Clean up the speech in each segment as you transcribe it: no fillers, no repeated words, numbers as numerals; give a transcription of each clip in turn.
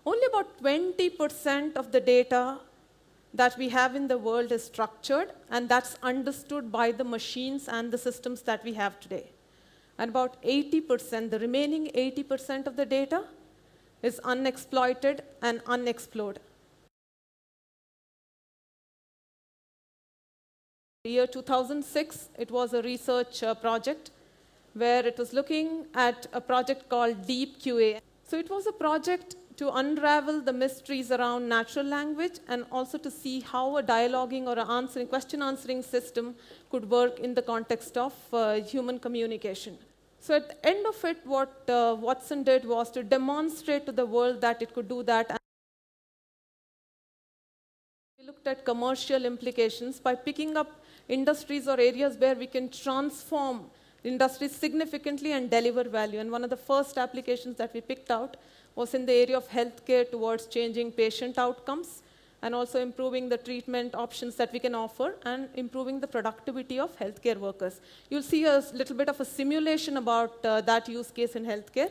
Only about 20% of the data that we have in the world is structured, and that's understood by the machines and the systems that we have today. And about 80%, the remaining 80% of the data is unexploited and unexplored. The year 2006, it was a research project where it was looking at a project called Deep QA. So it was a project to unravel the mysteries around natural language and also to see how a dialoguing or a question answering system could work in the context of human communication. So at the end of it, what Watson did was to demonstrate to the world that it could do that. We looked at commercial implications by picking up industries or areas where we can transform industries significantly and deliver value. And one of the first applications that we picked out was in the area of healthcare towards changing patient outcomes and also improving the treatment options that we can offer and improving the productivity of healthcare workers. You'll see a little bit of a simulation about that use case in healthcare.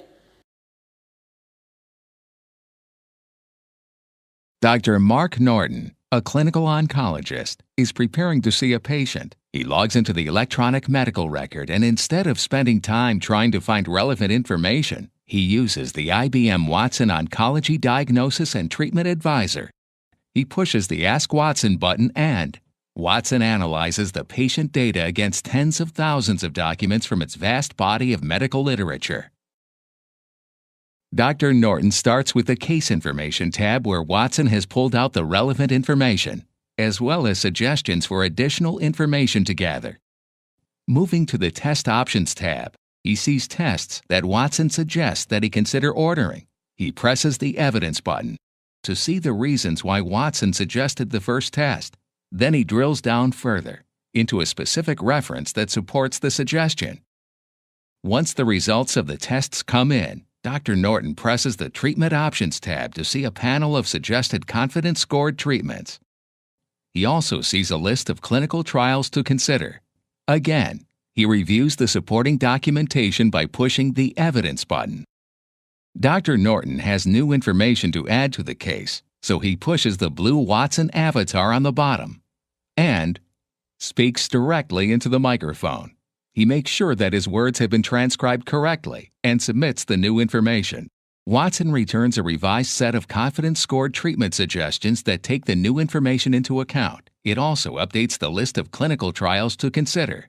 Dr. Mark Norton, a clinical oncologist, is preparing to see a patient. He logs into the electronic medical record, and instead of spending time trying to find relevant information, he uses the IBM Watson Oncology Diagnosis and Treatment Advisor. He pushes the Ask Watson button, and Watson analyzes the patient data against tens of thousands of documents from its vast body of medical literature. Dr. Norton starts with the Case Information tab, where Watson has pulled out the relevant information, as well as suggestions for additional information to gather. Moving to the Test Options tab, he sees tests that Watson suggests that he consider ordering. He presses the Evidence button to see the reasons why Watson suggested the first test. Then he drills down further into a specific reference that supports the suggestion. Once the results of the tests come in, Dr. Norton presses the Treatment Options tab to see a panel of suggested confidence-scored treatments. He also sees a list of clinical trials to consider. Again, he reviews the supporting documentation by pushing the Evidence button. Dr. Norton has new information to add to the case, so he pushes the blue Watson avatar on the bottom and speaks directly into the microphone. He makes sure that his words have been transcribed correctly and submits the new information. Watson returns a revised set of confidence-scored treatment suggestions that take the new information into account. It also updates the list of clinical trials to consider.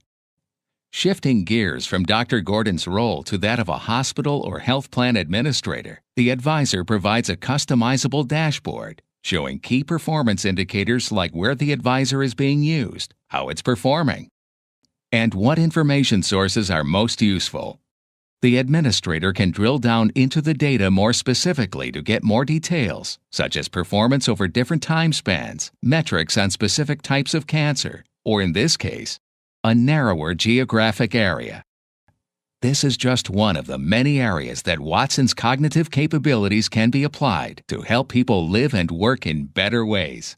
Shifting gears from Dr. Gordon's role to that of a hospital or health plan administrator, the advisor provides a customizable dashboard showing key performance indicators like where the advisor is being used, how it's performing, and what information sources are most useful. The administrator can drill down into the data more specifically to get more details, such as performance over different time spans, metrics on specific types of cancer, or in this case, a narrower geographic area. This is just one of the many areas that Watson's cognitive capabilities can be applied to help people live and work in better ways.